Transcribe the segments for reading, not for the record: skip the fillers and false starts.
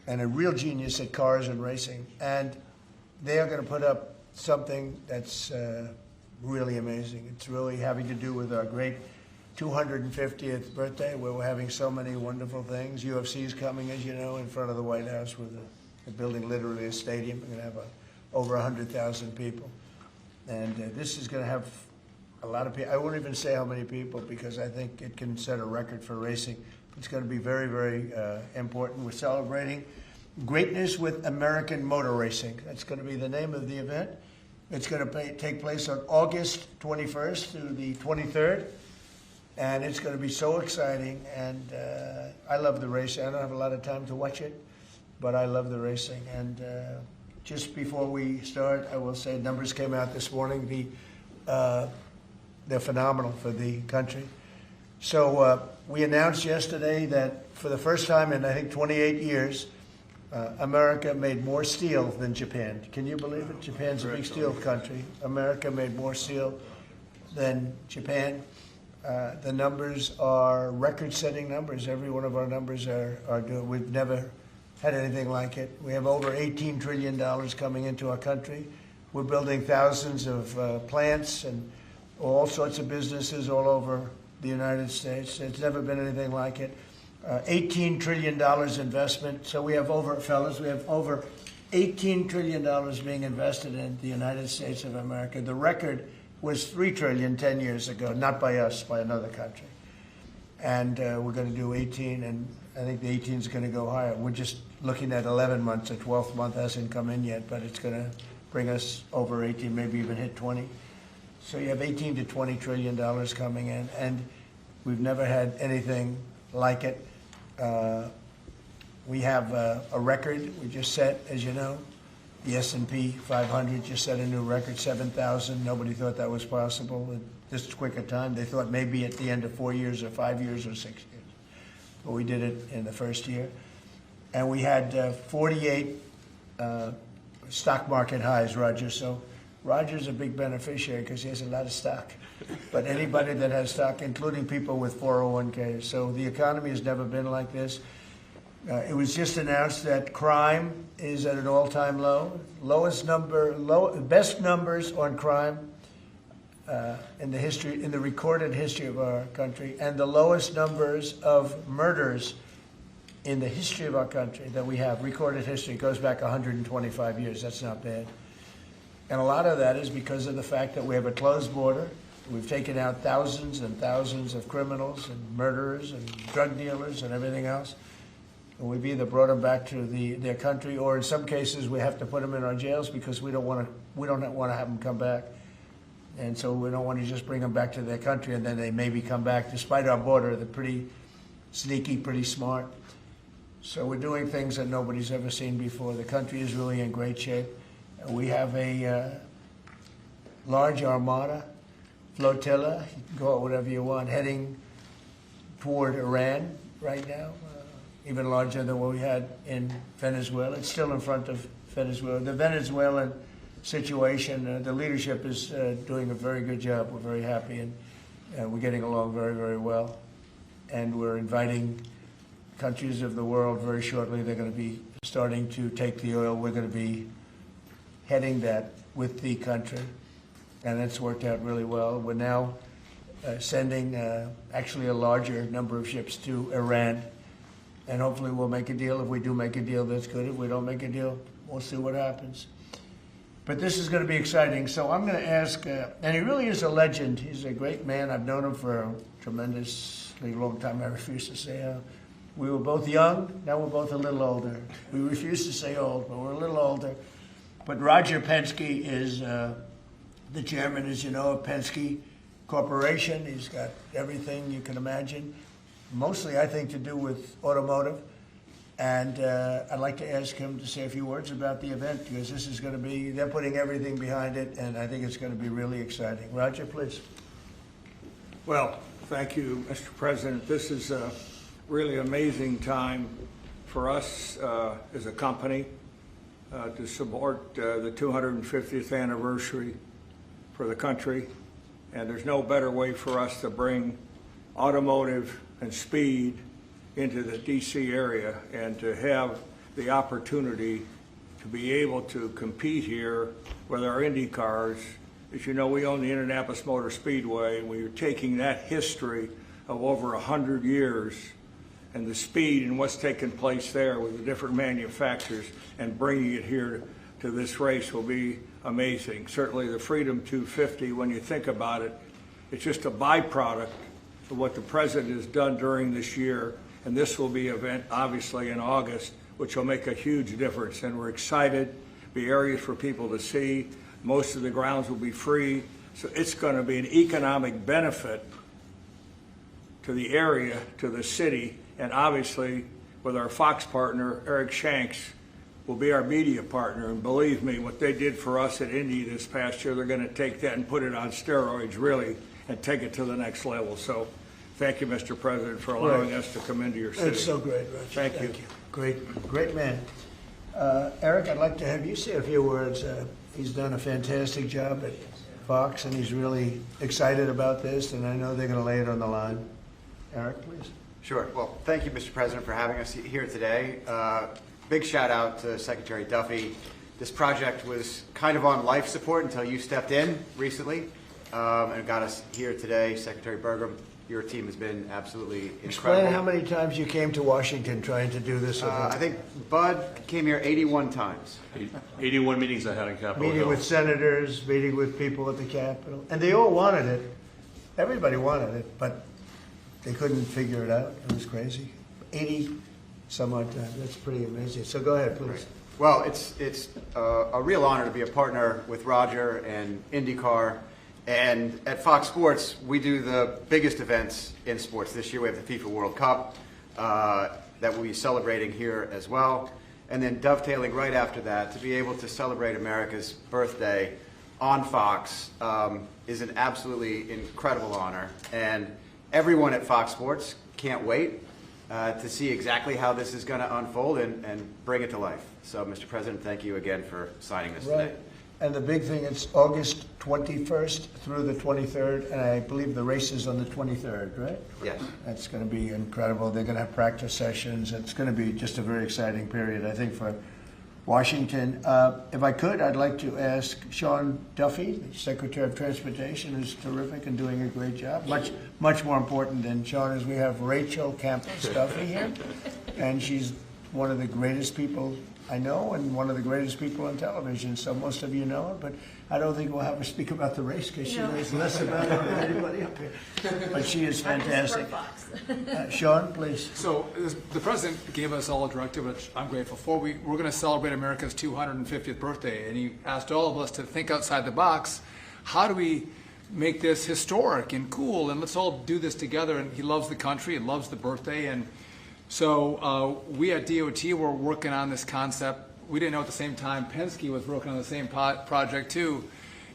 and a real genius at cars and racing. And they are going to put up something that's really amazing. It's really having to do with our great 250th birthday, where we're having so many wonderful things. UFC is coming, as you know, in front of the White House with a building literally a stadium. We're going to have over 100,000 people. And this is going to have a lot of people. I won't even say how many people, because I think it can set a record for racing. It's going to be very, very important. We're celebrating Greatness with American Motor Racing. That's going to be the name of the event. It's going to take place on August 21st through the 23rd. And it's going to be so exciting. And I love the racing. I don't have a lot of time to watch it, but I love the racing. And just before we start, I will say numbers came out this morning. They're phenomenal for the country. So we announced yesterday that for the first time in, I think, 28 years, America made more steel than Japan. Can you believe it? Japan's a big steel country. America made more steel than Japan. The numbers are record-setting numbers. Every one of our numbers are good. We've never had anything like it. We have over $18 trillion coming into our country. We're building thousands of plants and all sorts of businesses all over the United States. It's never been anything like it. $18 trillion investment. So we have over $18 trillion being invested in the United States of America. The record was $3 trillion 10 years ago, not by us, by another country. And we're going to do 18, and I think the 18 is going to go higher. We're just looking at 11 months. The 12th month hasn't come in yet, but it's going to bring us over 18, maybe even hit 20. So you have 18 to $20 trillion coming in, and we've never had anything like it. We have a record we just set, as you know. The S&P 500 just set a new record, 7,000. Nobody thought that was possible at this quick a time. They thought maybe at the end of 4 years or 5 years or 6 years. But we did it in the first year. And we had 48 stock market highs, Roger. So Roger's a big beneficiary because he has a lot of stock. But anybody that has stock, including people with 401ks. So the economy has never been like this. It was just announced that crime is at an all-time low. Best numbers on crime in the recorded history of our country, and the lowest numbers of murders in the history of our country that we have. Recorded history goes back 125 years. That's not bad. And a lot of that is because of the fact that we have a closed border. We've taken out thousands and thousands of criminals and murderers and drug dealers and everything else. And we've either brought them back to their country, or in some cases we have to put them in our jails because we don't want to have them come back. And so we don't want to just bring them back to their country and then they maybe come back. Despite our border, they're pretty sneaky, pretty smart. So we're doing things that nobody's ever seen before. The country is really in great shape. We have a large armada, flotilla, you can call it whatever you want, heading toward Iran right now. Even larger than what we had in Venezuela. It's still in front of Venezuela. The Venezuelan situation, the leadership is doing a very good job. We're very happy, and we're getting along very, very well. And we're inviting countries of the world very shortly. They're going to be starting to take the oil. We're going to be heading that with the country, and it's worked out really well. We're now sending actually a larger number of ships to Iran. And hopefully we'll make a deal. If we do make a deal, that's good. If we don't make a deal, we'll see what happens. But this is going to be exciting. So I'm going to ask, and he really is a legend. He's a great man. I've known him for a tremendously long time. I refuse to say we were both young. Now we're both a little older. We refuse to say old, but we're a little older. But Roger Penske is the chairman, as you know, of Penske Corporation. He's got everything you can imagine. Mostly, I think, to do with automotive. And I'd like to ask him to say a few words about the event, because this is going to be, they're putting everything behind it, and I think it's going to be really exciting. Roger, please. Well, thank you, Mr. President. This is a really amazing time for us as a company to support the 250th anniversary for the country. And there's no better way for us to bring automotive and speed into the D.C. area, and to have the opportunity to be able to compete here with our Indy cars. As you know, we own the Indianapolis Motor Speedway, and we are taking that history of over 100 years and the speed and what's taken place there with the different manufacturers and bringing it here to this race will be amazing. Certainly the Freedom 250, when you think about it, it's just a byproduct of what the President has done during this year, and this will be an event obviously in August, which will make a huge difference, and we're excited. Be areas for people to see. Most of the grounds will be free, so it's going to be an economic benefit to the area, to the city, and obviously with our Fox partner, Eric Shanks, will be our media partner. And believe me, what they did for us at Indy this past year, they're going to take that and put it on steroids, really, and take it to the next level. So thank you, Mr. President, for allowing us to come into your city. That's so great, Roger. Thank you. Great man. Eric, I'd like to have you say a few words. He's done a fantastic job at Fox, and he's really excited about this, and I know they're going to lay it on the line. Eric, please. Sure. Well, thank you, Mr. President, for having us here today. Big shout out to Secretary Duffy. This project was kind of on life support until you stepped in recently and got us here today. Secretary Burgum, your team has been absolutely incredible. Explain how many times you came to Washington trying to do this. I think Bud came here 81 times. 81 meetings I had in Capitol Meeting Hill. with senators, meeting with people at the Capitol, and they all wanted it. Everybody wanted it, but they couldn't figure it out. It was crazy. 80 some odd times. That's pretty amazing. So go ahead, please. Right. Well, it's a real honor to be a partner with Roger and IndyCar. And at Fox Sports, we do the biggest events in sports. This year we have the FIFA World Cup that we'll be celebrating here as well. And then dovetailing right after that, to be able to celebrate America's birthday on Fox is an absolutely incredible honor. And everyone at Fox Sports can't wait to see exactly how this is going to unfold and bring it to life. So, Mr. President, thank you again for signing this today. And the big thing, it's August 21st through the 23rd, and I believe the race is on the 23rd, right? Yes. That's going to be incredible. They're going to have practice sessions. It's going to be just a very exciting period, I think, for Washington. If I could, I'd like to ask Sean Duffy, the Secretary of Transportation, who's terrific and doing a great job. Much more important than Sean is we have Rachel Campos Duffy here, and she's one of the greatest people I know and one of the greatest people on television. So most of you know her, but I don't think we'll have her speak about the race because she knows less about it than anybody up here. But she is fantastic. Sean, please. So the president gave us all a directive, which I'm grateful for. We're going to celebrate America's 250th birthday, and he asked all of us to think outside the box. How do we make this historic and cool, and let's all do this together? And he loves the country, he loves the birthday, and so we at DOT were working on this concept. We didn't know at the same time Penske was working on the same project too.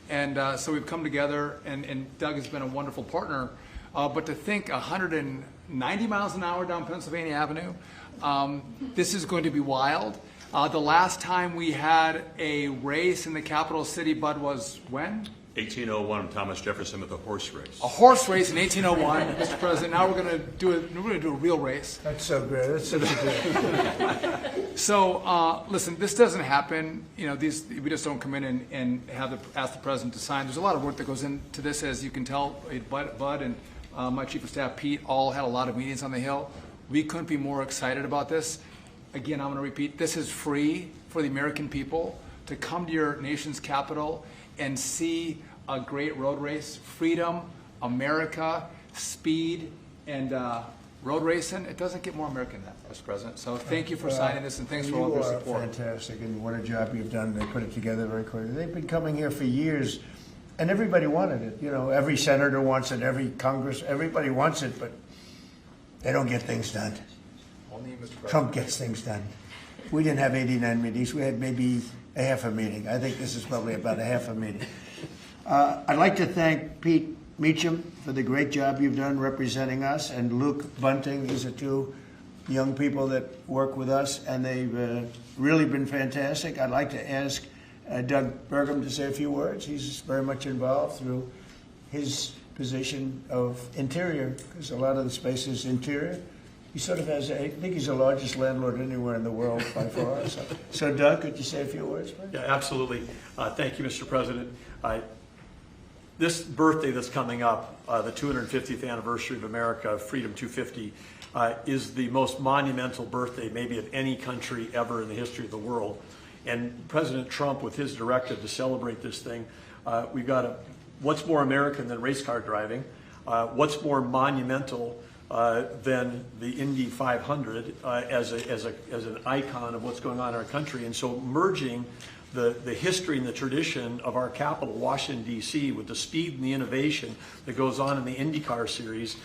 And so we've come together, and Doug has been a wonderful partner. But to think 190 miles an hour down Pennsylvania Avenue, this is going to be wild. The last time we had a race in the capital city, Bud, was when? 1801, Thomas Jefferson with a horse race. A horse race in 1801, Mr. President. Now we're going to do a real race. That's so great. That's such a good. So listen, this doesn't happen. You know, we just don't come in and ask the president to sign. There's a lot of work that goes into this, as you can tell. Bud and my chief of staff Pete all had a lot of meetings on the Hill. We couldn't be more excited about this. Again, I'm going to repeat: this is free for the American people to come to your nation's capital and see a great road race. Freedom, America, speed, and road racing. It doesn't get more American than that, Mr. President. So thank you for signing this, and thanks for all of your support. You are fantastic, and what a job you've done. They put it together very quickly. They've been coming here for years, and everybody wanted it. You know, every senator wants it, every Congress, everybody wants it, but they don't get things done. Only Mr. President. Trump gets things done. We didn't have 89 meetings. We had maybe a half a meeting. I think this is probably about a half a meeting. I'd like to thank Pete Meacham for the great job you've done representing us, and Luke Bunting. These are two young people that work with us, and they've really been fantastic. I'd like to ask Doug Burgum to say a few words. He's very much involved through his position of interior, because a lot of the space is interior. He sort of has, I think he's the largest landlord anywhere in the world by far. So Doug, could you say a few words, please? Yeah, absolutely. Thank you, Mr. President. This birthday that's coming up, the 250th anniversary of America, Freedom 250, is the most monumental birthday maybe of any country ever in the history of the world. And President Trump, with his directive to celebrate this thing, we've got what's more American than race car driving? What's more monumental than the Indy 500 as an icon of what's going on in our country? And so merging the history and the tradition of our capital, Washington, D.C., with the speed and the innovation that goes on in the IndyCar series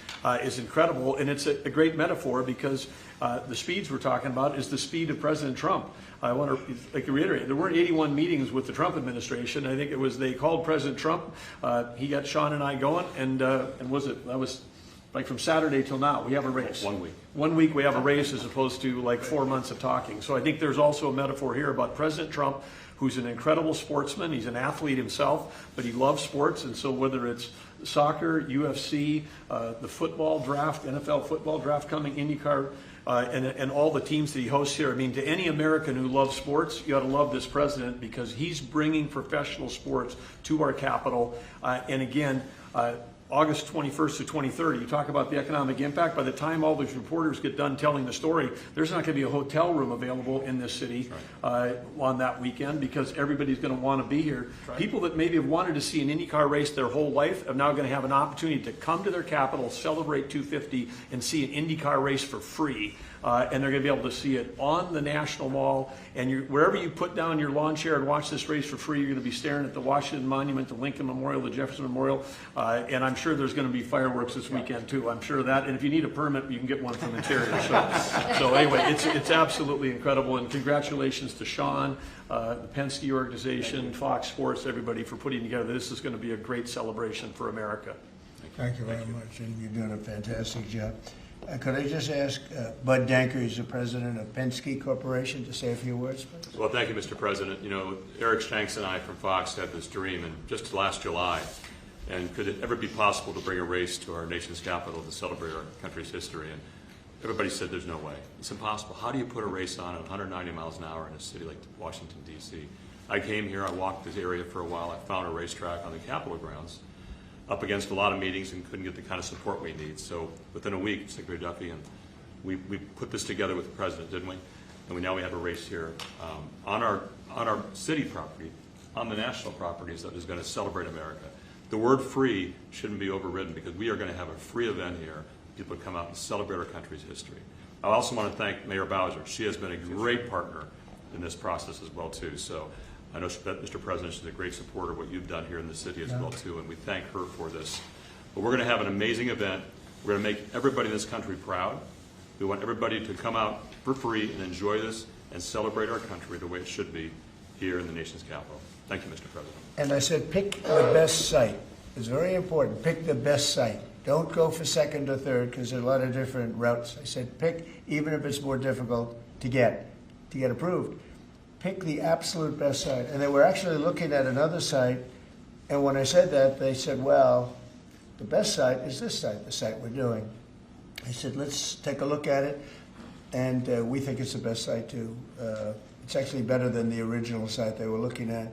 is incredible. And it's a great metaphor because the speeds we're talking about is the speed of President Trump. I want to reiterate, there weren't 81 meetings with the Trump administration. I think it was, they called President Trump. He got Sean and I going, and that was like from Saturday till now, we have a race. 1 week. 1 week we have a race as opposed to like 4 months of talking. So I think there's also a metaphor here about President Trump, who's an incredible sportsman. He's an athlete himself, but he loves sports. And so whether it's soccer, UFC, the football draft, NFL football draft coming, IndyCar, and all the teams that he hosts here. I mean, to any American who loves sports, you ought to love this president because he's bringing professional sports to our capital. And again, August 21st to 23rd, you talk about the economic impact. By the time all these reporters get done telling the story, there's not going to be a hotel room available in this city on that weekend because everybody's going to want to be here. Right. People that maybe have wanted to see an IndyCar race their whole life are now going to have an opportunity to come to their capital, celebrate 250, and see an IndyCar race for free. And they're going to be able to see it on the National Mall. And wherever you put down your lawn chair and watch this race for free, you're going to be staring at the Washington Monument, the Lincoln Memorial, the Jefferson Memorial. And I'm sure there's going to be fireworks this weekend, too. I'm sure of that. And if you need a permit, you can get one from Interior. So anyway, it's absolutely incredible. And congratulations to Sean, the Penske organization, Fox Sports, everybody for putting together. This is going to be a great celebration for America. Thank you very much. And you're doing a fantastic job. Could I just ask Bud Danker, who's the president of Penske Corporation, to say a few words, please? Well, thank you, Mr. President. You know, Eric Shanks and I from Fox had this dream, and just last July, and could it ever be possible to bring a race to our nation's capital to celebrate our country's history? And everybody said there's no way. It's impossible. How do you put a race on at 190 miles an hour in a city like Washington, D.C.? I came here, I walked this area for a while, I found a racetrack on the Capitol grounds, up against a lot of meetings and couldn't get the kind of support we need. So within a week, Secretary Duffy and we put this together with the president, didn't we? And now we have a race here on our city property, on the national properties that is going to celebrate America. The word free shouldn't be overridden because we are going to have a free event here. People come out and celebrate our country's history. I also want to thank Mayor Bowser. She has been a great partner in this process as well too. So I know, Mr. President, she's a great supporter of what you've done here in the city as well, too, and we thank her for this. But we're going to have an amazing event. We're going to make everybody in this country proud. We want everybody to come out for free and enjoy this and celebrate our country the way it should be here in the nation's capital. Thank you, Mr. President. And I said pick the best site. It's very important. Pick the best site. Don't go for second or third because there are a lot of different routes. I said pick, even if it's more difficult to get approved. Pick the absolute best site. And they were actually looking at another site, and when I said that, they said, well, the best site is this site, the site we're doing. I said, let's take a look at it, and we think it's the best site too. It's actually better than the original site they were looking at,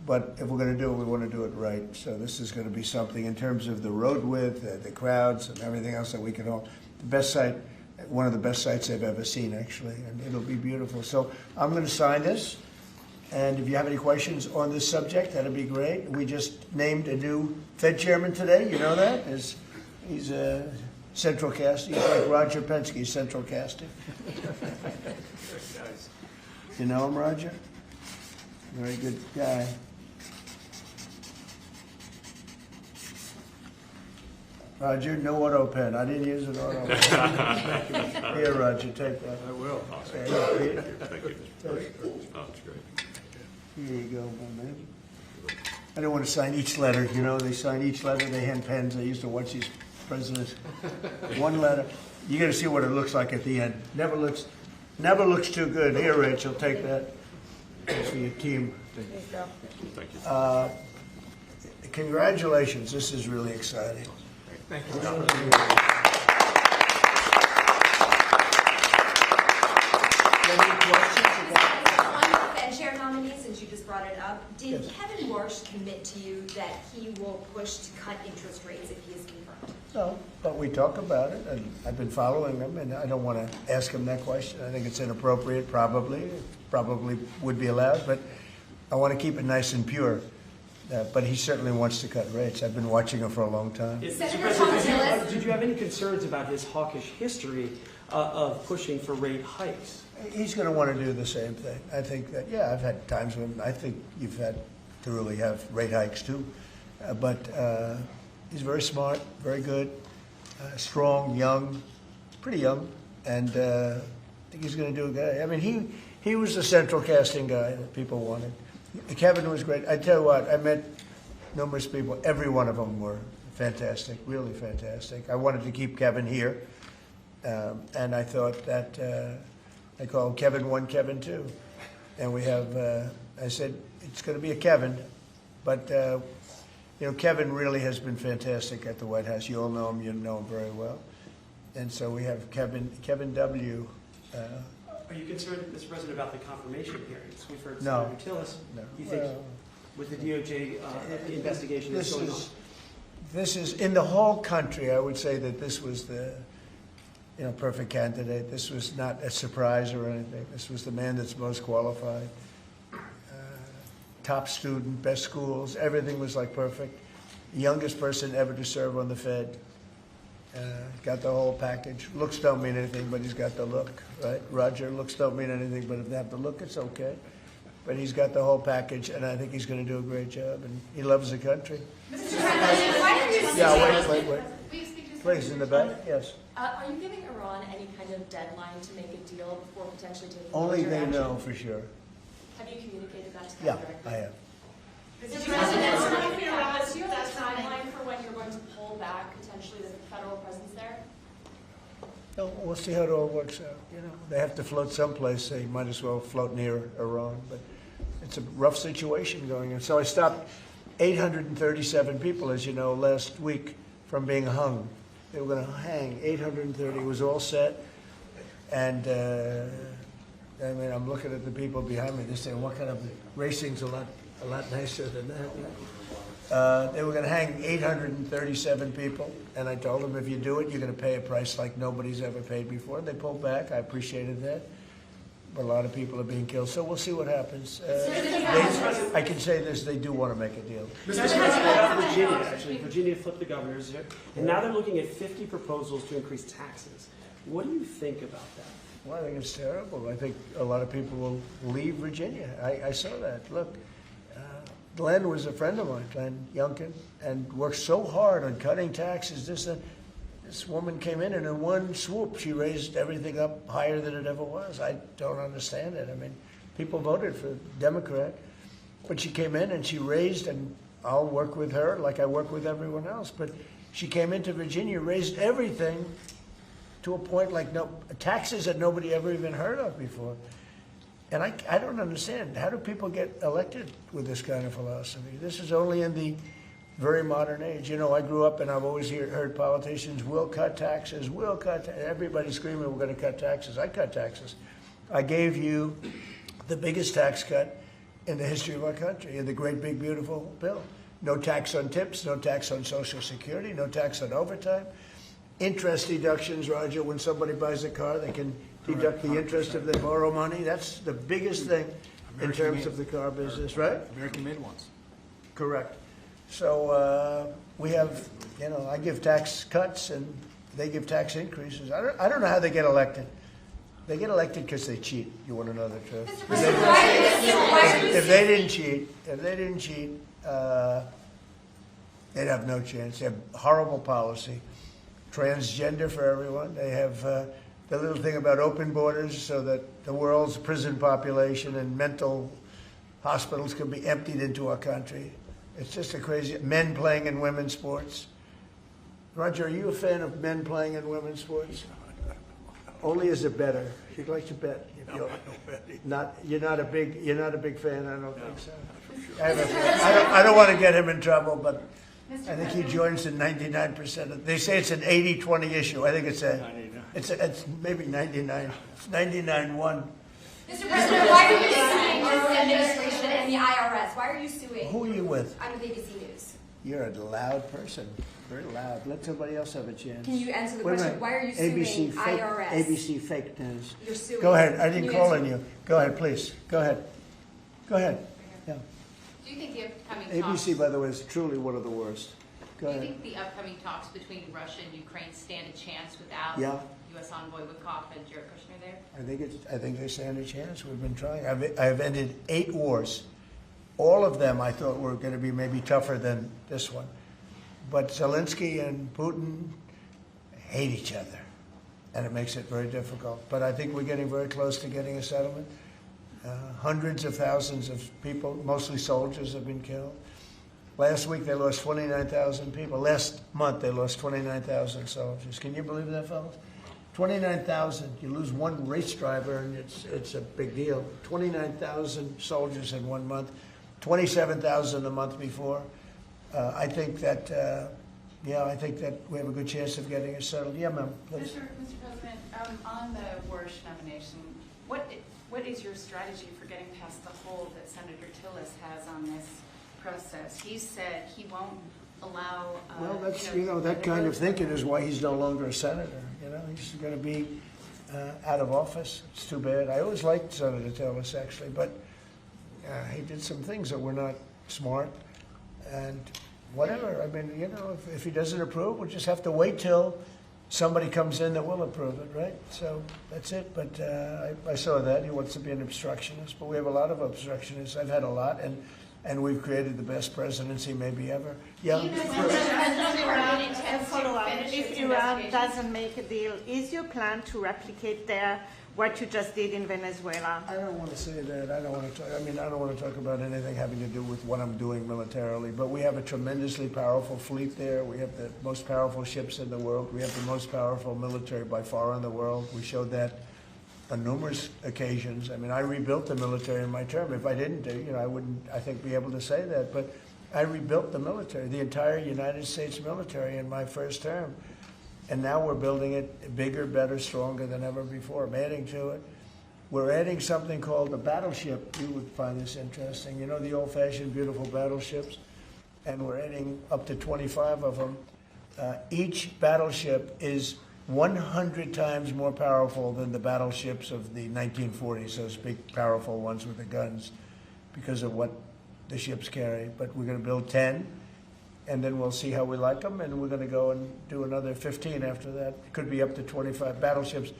but if we're going to do it, we want to do it right. So this is going to be something in terms of the road width, the crowds, and everything else that we can all, the best site, one of the best sites I've ever seen, actually, and it'll be beautiful. So I'm going to sign this, and if you have any questions on this subject, that'd be great. We just named a new Fed chairman today. You know that? He's a central casting. He's like Roger Penske, central casting. You know him, Roger? Very good guy. Roger, no auto pen. I didn't use an auto pen. Here, Roger, take that. I will. Thank you. Thank you, Mr. President. Oh, that's great. Here you go, my man. I don't want to sign each letter. You know, they sign each letter. They hand pens. I used to watch these presidents. One letter. You got to see what it looks like at the end. Never looks too good. Here, Rachel, take that. That's for your team. Thank you. Congratulations. This is really exciting. Thank you. Did Kevin Warsh commit to you that he will push to cut interest rates if he is confirmed? No, but we talk about it, and I've been following him, and I don't want to ask him that question. I think it's inappropriate, probably would be allowed, but I want to keep it nice and pure. But he certainly wants to cut rates. I've been watching him for a long time. Senator Thomas, did you have any concerns about his hawkish history of pushing for rate hikes? He's going to want to do the same thing. I think that, yeah, I've had times when I think you've had to really have rate hikes too. But he's very smart, very good, strong, young, pretty young, and I think he's going to do a good. I mean, he was the central casting guy that people wanted. Kevin was great. I tell you what, I met numerous people. Every one of them were fantastic, really fantastic. I wanted to keep Kevin here, and I thought that I called Kevin 1, Kevin 2, and we have. I said it's going to be a Kevin, but you know, Kevin really has been fantastic at the White House. You all know him. You know him very well, and so we have Kevin W. Are you concerned, Mr. President, about the confirmation hearings? We've heard No. Senator Tillis. No. You think with the DOJ investigation that's going on? This is in the whole country. I would say that this was the, you know, perfect candidate. This was not a surprise or anything. This was the man that's most qualified. Top student, best schools, everything was like perfect. Youngest person ever to serve on the Fed. Got the whole package. Looks don't mean anything, but he's got the look, right? Roger, looks don't mean anything, but if they have the look, it's okay. But he's got the whole package, and I think he's going to do a great job, and he loves the country. Mr. President, why don't you Yeah, wait. Will you speak to Please, in the back, yes. Are you giving Iran any kind of deadline to make a deal before potentially taking Only military they action? know for sure. Have you communicated that to them Yeah, directly? I have. Mr. President, do you have a timeline for when you're going to pull back potentially the federal presence there? No, we'll see how it all works out. You know, they have to float someplace. They might as well float near Iran. But it's a rough situation going on. So I stopped 837 people, as you know, last week from being hung. They were going to hang 830. It was all set. And I mean, I'm looking at the people behind me. They say, "What kind of racing's a lot nicer than that?" They were going to hang 837 people, and I told them, if you do it, you're going to pay a price like nobody's ever paid before. They pulled back. I appreciated that. But a lot of people are being killed, so we'll see what happens. I can say this, they do want to make a deal. Mr. President, Virginia, actually, Virginia flipped the governors, and now they're looking at 50 proposals to increase taxes. What do you think about that? Well, I think it's terrible. I think a lot of people will leave Virginia. I saw that. Look, Glenn was a friend of mine, Glenn Youngkin, and worked so hard on cutting taxes. This woman came in, and in one swoop, she raised everything up higher than it ever was. I don't understand it. I mean, people voted for Democrat, but she came in and she raised, and I'll work with her like I work with everyone else, but she came into Virginia, raised everything to a point like taxes that nobody ever even heard of before. And I don't understand. How do people get elected with this kind of philosophy? This is only in the very modern age. You know, I grew up and I've always heard politicians will cut taxes, everybody screaming we're going to cut taxes. I cut taxes. I gave you the biggest tax cut in the history of our country, in the great big beautiful bill. No tax on tips, no tax on Social Security, no tax on overtime. Interest deductions, Roger, when somebody buys a car, they can deduct the interest if they borrow money. That's the biggest thing in terms of the car business, right? American-made ones. Correct. So we have, you know, I give tax cuts and they give tax increases. I don't know how they get elected. They get elected because they cheat. You want to know the truth? If they didn't cheat, they'd have no chance. They have horrible policy. Transgender for everyone. They have the little thing about open borders so that the world's prison population and mental hospitals can be emptied into our country. It's just a crazy, men playing in women's sports. Roger, are you a fan of men playing in women's sports? Only as a bettor. You'd like to bet. You're not a big fan, I don't think so. I don't want to get him in trouble, but I think he joins in 99% of, they say it's an 80-20 issue. I think it's maybe 99. It's 99-1. Mr. President, why are you saying this administration and the the IRS? Why are you suing? Who are you with? I'm with ABC News. You're a loud person, very loud. Let somebody else have a chance. Can you answer the Wait a question? minute. Why are you ABC suing fake, IRS? ABC fake news. You're suing. Go ahead. I Can didn't you call answer? on you. Go ahead, please. Go ahead. Go ahead. Yeah. Do you think the upcoming ABC, talks, by the way, is truly one of the worst. Go do you ahead. think the upcoming talks between Russia and Ukraine stand a chance without Yeah. U.S. envoy Witkoff and Jared Kushner there? I think they stand a chance. We've been trying. I've ended 8 wars. All of them I thought were going to be maybe tougher than this one. But Zelensky and Putin hate each other, and it makes it very difficult. But I think we're getting very close to getting a settlement. Hundreds of thousands of people, mostly soldiers, have been killed. Last week they lost 29,000 people. Last month they lost 29,000 soldiers. Can you believe that, fellas? 29,000. You lose one race driver, and it's a big deal. 29,000 soldiers in 1 month. 27,000 the month before. I think that I think that we have a good chance of getting it settled. Yeah, ma'am. Please. Mr. President, on the Warsh nomination, what is your strategy for getting past the hold that Senator Tillis has on this process? He said he won't allow. Well, that's that kind of thinking is why he's no longer a senator. He's going to be out of office. It's too bad. I always liked Senator Tillis actually, but he did some things that were not smart. And whatever. I mean, if he doesn't approve, we'll just have to wait till somebody comes in that will approve it, right? So that's it. But I saw that. He wants to be an obstructionist, but we have a lot of obstructionists. I've had a lot, and we've created the best presidency maybe ever. Yeah. If Iran doesn't make a deal, is your plan to replicate there what you just did in Venezuela? I don't want to say that. I don't want to talk. I don't want to talk about anything having to do with what I'm doing militarily. But we have a tremendously powerful fleet there. We have the most powerful ships in the world. We have the most powerful military by far in the world. We showed that on numerous occasions. I rebuilt the military in my term. If I didn't do, I wouldn't, I think, be able to say that. But I rebuilt the military, the entire United States military in my first term. And now we're building it bigger, better, stronger than ever before. I'm adding to it. We're adding something called a battleship. You would find this interesting. The old-fashioned, beautiful battleships? And we're adding up to 25 of them. Each battleship is 100 times more powerful than the battleships of the 1940s, those big, powerful ones with the guns, because of what the ships carry. But we're going to build 10. And then we'll see how we like them, and we're going to go and do another 15 after that. It could be up to 25 battleships,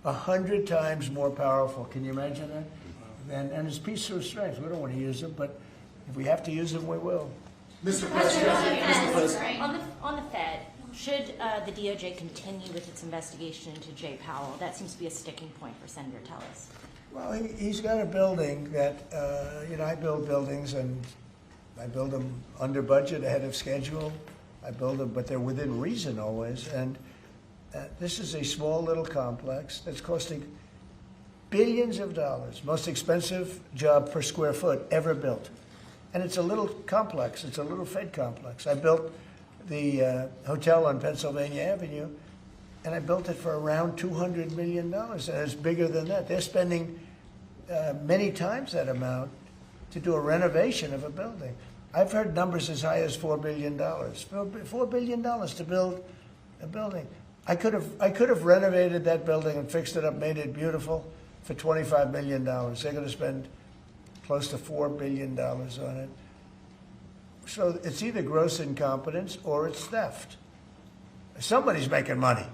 100 times more powerful. Can you imagine that? And it's peace through strength. We don't want to use them, but if we have to use them, we will. Mr. President, on the Fed, should the DOJ continue with its investigation into Jay Powell? That seems to be a sticking point for Senator Tillis. Well, he's got a building that, I build buildings, and I build them under budget, ahead of schedule. I build them, but they're within reason always. And this is a small little complex that's costing billions of dollars. Most expensive job per square foot ever built. And it's a little complex. It's a little Fed complex. I built the hotel on Pennsylvania Avenue, and I built it for around $200 million. And it's bigger than that. They're spending many times that amount to do a renovation of a building. I've heard numbers as high as $4 billion. $4 billion to build a building. I could have renovated that building and fixed it up, made it beautiful for $25 million. They're going to spend close to $4 billion on it. So it's either gross incompetence or it's theft. Somebody's making money,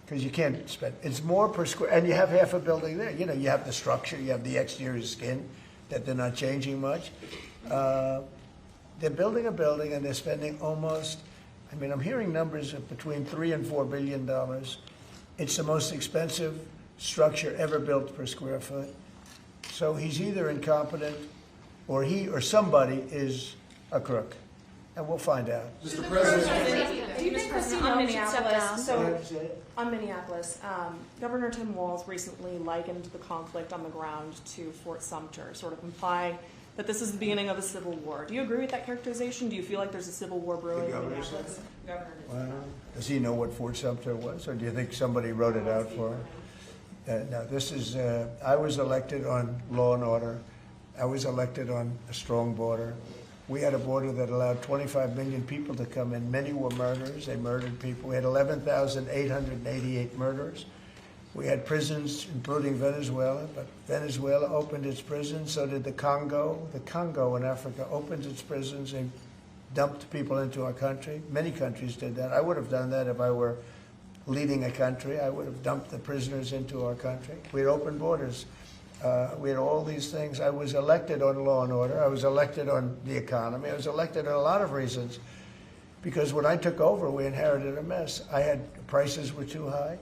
because you can't spend. It's more per square, and you have half a building there. You have the structure, you have the exterior skin that they're not changing much. They're building a building, and they're spending almost, I'm hearing numbers of between $3 and $4 billion. It's the most expensive structure ever built per square foot. So he's either incompetent, or he or somebody is a crook. And we'll find out. Mr. President, do you think on Minneapolis, Governor Tim Walz recently likened the conflict on the ground to Fort Sumter, sort of implying that this is the beginning of a civil war. Do you agree with that characterization? Do you feel like there's a civil war brewing in Minneapolis? Well, does he know what Fort Sumter was, or do you think somebody wrote it out for him? No, this is, I was elected on law and order. I was elected on a strong border. We had a border that allowed 25 million people to come in. Many were murderers. They murdered people. We had 11,888 murderers. We had prisons, including Venezuela, but Venezuela opened its prisons. So did the Congo. The Congo in Africa opened its prisons and dumped people into our country. Many countries did that. I would have done that if I were leading a country. I would have dumped the prisoners into our country. We had open borders. We had all these things. I was elected on law and order. I was elected on the economy. I was elected on a lot of reasons. Because when I took over, we inherited a mess. Prices were too high.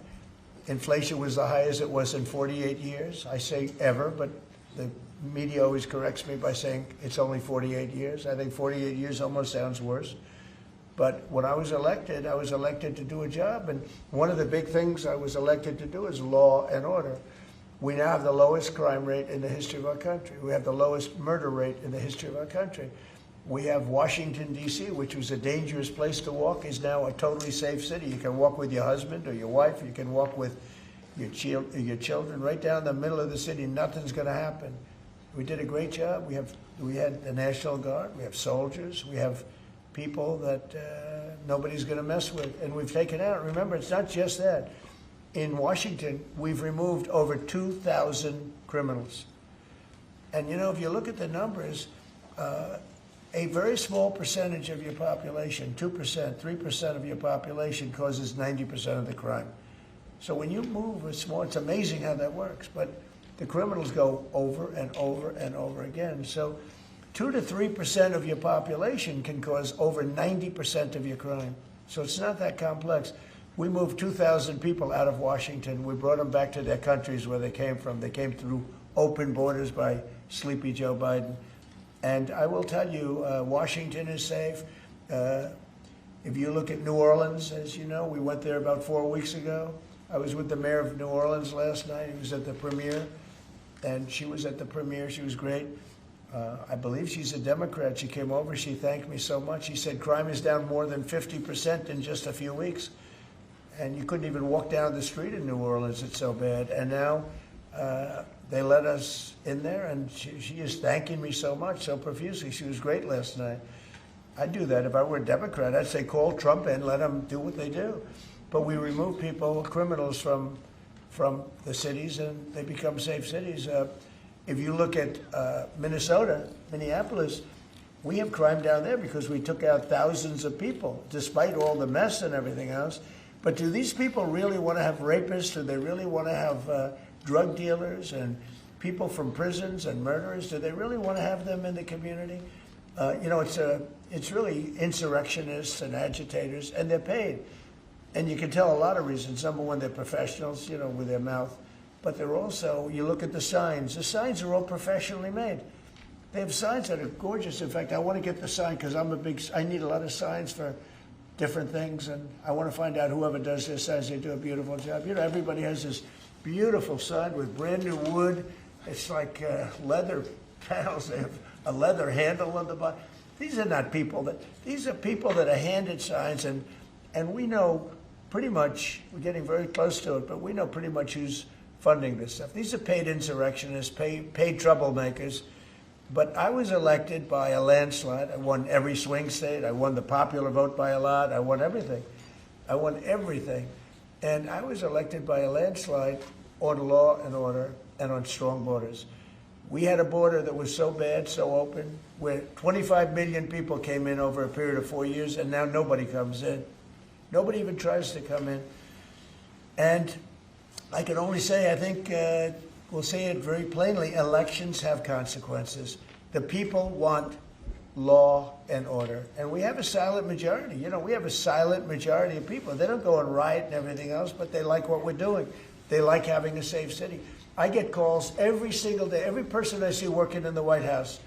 Inflation was the highest it was in 48 years. I say ever, but the media always corrects me by saying it's only 48 years. I think 48 years almost sounds worse. But when I was elected to do a job. And one of the big things I was elected to do is law and order. We now have the lowest crime rate in the history of our country. We have the lowest murder rate in the history of our country. We have Washington, D.C., which was a dangerous place to walk, is now a totally safe city. You can walk with your husband or your wife. You can walk with your children right down the middle of the city. Nothing's going to happen. We did a great job. We had the National Guard. We have soldiers. We have people that nobody's going to mess with. And we've taken out. Remember, it's not just that. In Washington, we've removed over 2,000 criminals. And, you know, if you look at the numbers, a very small percentage of your population, 2%, 3% of your population causes 90% of the crime. So when you move a small, it's amazing how that works. But the criminals go over and over and over again. So 2 to 3% of your population can cause over 90% of your crime. So it's not that complex. We moved 2,000 people out of Washington. We brought them back to their countries where they came from. They came through open borders by Sleepy Joe Biden. And I will tell you, Washington is safe. If you look at New Orleans, as you know, we went there about 4 weeks ago. I was with the mayor of New Orleans last night. He was at the premiere, and she was at the premiere. She was great. I believe she's a Democrat. She came over. She thanked me so much. She said crime is down more than 50% in just a few weeks. And you couldn't even walk down the street in New Orleans. It's so bad. And now they let us in there, and she is thanking me so much, so profusely. She was great last night. I'd do that if I were a Democrat. I'd say call Trump in, let them do what they do. But we remove people, criminals, from the cities, and they become safe cities. If you look at Minnesota, Minneapolis, we have crime down there because we took out thousands of people, despite all the mess and everything else. But do these people really want to have rapists? Do they really want to have drug dealers and people from prisons and murderers? Do they really want to have them in the community? You know, it's really insurrectionists and agitators, and they're paid. And you can tell a lot of reasons. Number one, they're professionals, you know, with their mouth. But they're also, you look at the signs. The signs are all professionally made. They have signs that are gorgeous. In fact, I want to get the sign because I need a lot of signs for different things, and I want to find out whoever does their signs, they do a beautiful job. You know, everybody has this beautiful sign with brand new wood. It's like leather panels. They have a leather handle on the bottom. These are not people these are people that are handed signs, and we know pretty much, we're getting very close to it, but we know pretty much who's funding this stuff. These are paid insurrectionists, paid troublemakers. But I was elected by a landslide. I won every swing state. I won the popular vote by a lot. I won everything. I won everything. And I was elected by a landslide on law and order and on strong borders. We had a border that was so bad, so open, where 25 million people came in over a period of 4 years, and now nobody comes in. Nobody even tries to come in. And I can only say, I think, we'll say it very plainly, elections have consequences. The people want law and order. And we have a silent majority. You know, we have a silent majority of people. They don't go and riot and everything else, but they like what we're doing. They like having a safe city. I get calls every single day. Every person I see working in the White House,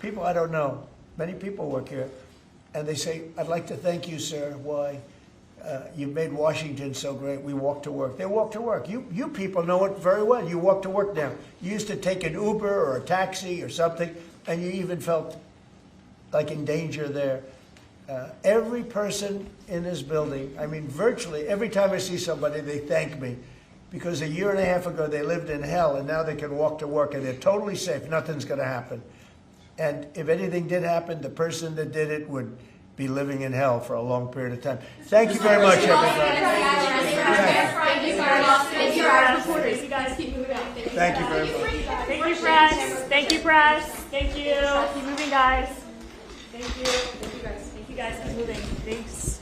people I don't know, many people work here, and they say, I'd like to thank you, sir. Why? You've made Washington so great. We walk to work. They walk to work. You people know it very well. You walk to work now. You used to take an Uber or a taxi or something, and you even felt like in danger there. Every person in this building, I mean, virtually every time I see somebody, they thank me because a year and a half ago they lived in hell, and now they can walk to work, and they're totally safe. Nothing's going to happen. And if anything did happen, the person that did it would be living in hell for a long period of time. Thank you very much, everybody. Thank you, guys. Reporters. You guys keep moving on. Thank you very much. Thank you, press. Thank you, press. Thank you. Keep moving, guys. Thank you. Thank you, guys. Thank you, guys. Keep moving. Thanks.